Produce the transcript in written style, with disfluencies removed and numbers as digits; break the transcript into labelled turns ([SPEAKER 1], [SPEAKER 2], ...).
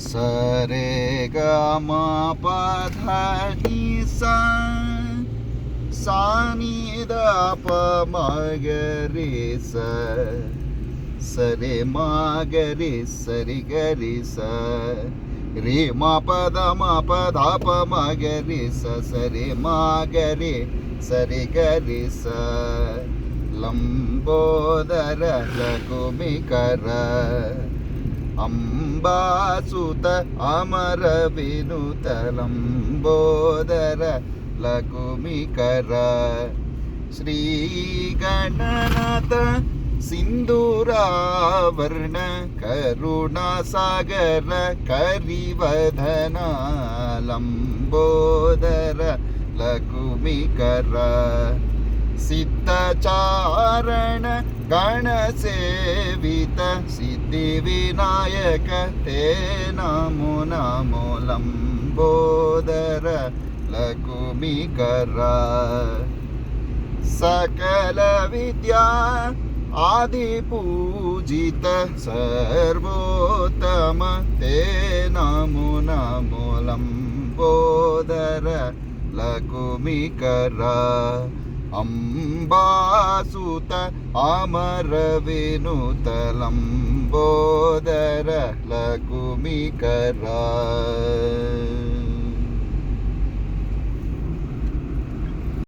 [SPEAKER 1] सरे ग म प ध नि सा सा नि द प म ग रे सा सरे म ग रे सरि ग रे सा रे म प द म प ध प म ग रे सा सरे म ग रे सरि ग रे सा लंबोदर लघुमिकर अंबासुत अमर विनुत लंबोदर लघुमिकर श्री गणनाथ सिंधुरावर्ण करुणासागर करिवदना लंबोदर लघुमिकर सिद्धचारण गणसेवित सिद्धिविनायक ते नमो नमो लंबोदर लघुमिकर सकल विद्या आदिपूजित सर्वोत्तम ते नमो नमो लंबोदर लघुमिकर अंबासुत अमर विनुत लंबोदर लघुमिकर।